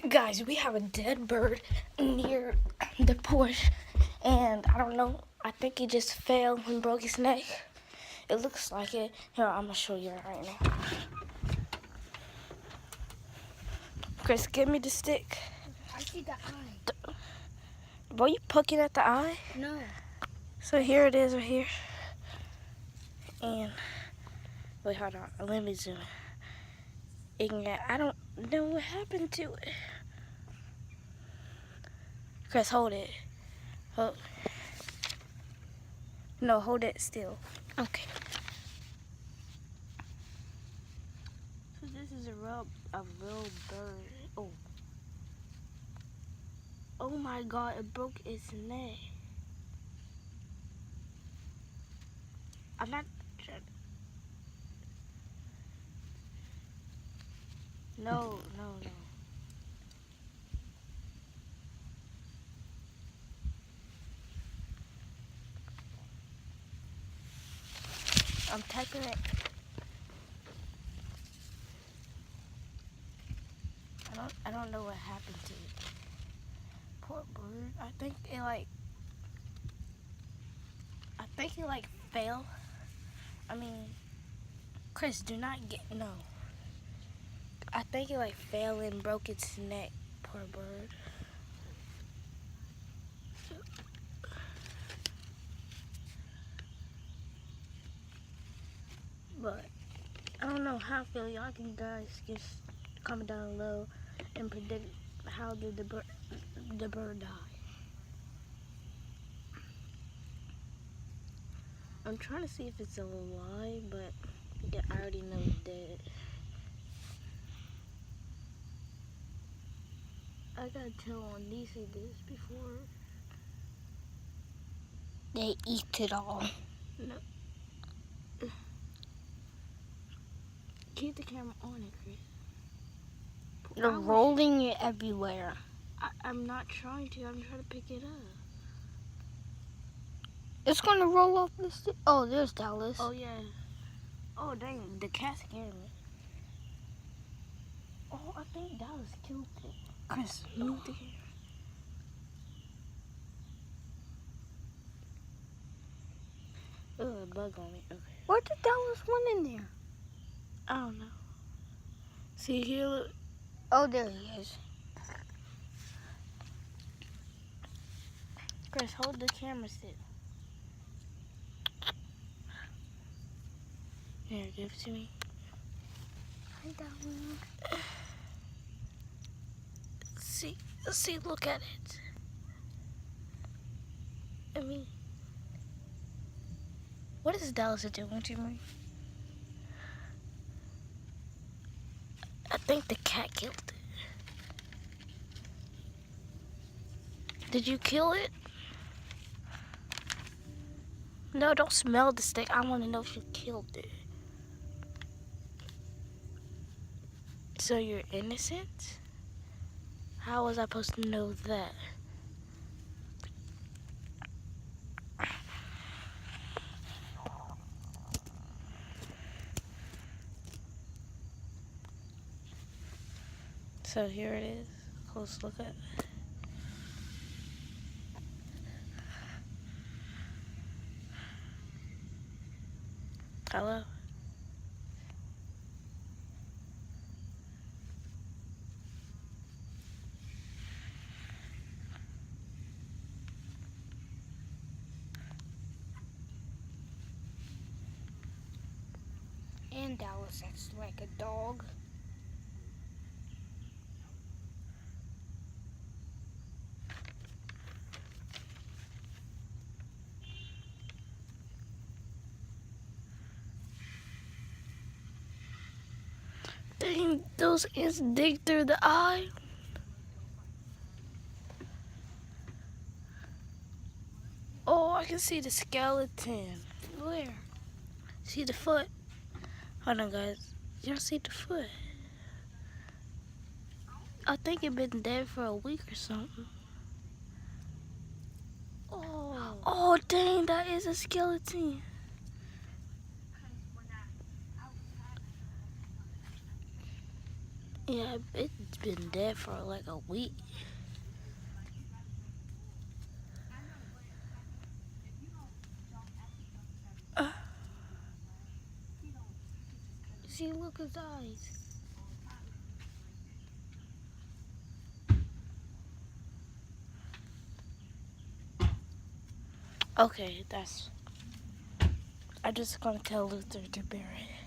Guys, we have a dead bird near the porch, and I don't know. I think he just fell and broke his neck. It looks like it. Here, I'm gonna show you right now. Chris, give me the stick. I see the eye. Were you poking at the eye? No. So here it is right here. And wait, hold on. Let me zoom in. I don't know what happened to it. Chris, hold it. Hold. No, hold it still. Okay. So this is a real bird. Oh. Oh my God! It broke its neck. I'm not trying. No. I'm typing it. I don't know what happened to it. Poor bird. I think it fell. I mean, Chris, do not get no. I think it fell and broke its neck. Poor bird. But I don't know how I feel. Y'all can guys just comment down below and predict how did the bird die. I'm trying to see if it's alive, but yeah, I already know it's dead. I gotta tell Nisa this before They eat it all. No. Keep the camera on it, Chris. They're rolling it everywhere. I'm not trying to. I'm trying to pick it up. It's gonna roll off the stick. Oh, there's Dallas. Oh, yeah. Oh, dang. The cat scared me. Oh, I think Dallas killed it. Chris, move the camera. Oh, a bug on it. Okay. Where did Dallas went in there? I don't know. See here, look. Oh, there he is. Chris, hold the camera still. Here, give it to me. Hi, Dallas. See, look at it. I mean, what is Dallas doing to me? I think the cat killed it. Did you kill it? No, don't smell the stick. I want to know if you killed it. So you're innocent? How was I supposed to know that? So here it is. Close look at it. Hello? And Dallas acts like a dog. Dang, those ants dig through the eye. Oh, I can see the skeleton. Where? See the foot? Hold on, guys. Y'all see the foot? I think it been dead for a week or something. Oh, dang, that is a skeleton. Yeah, it's been dead for like a week. See, look at his eyes. Okay, I'm just gonna tell Luther to bury it.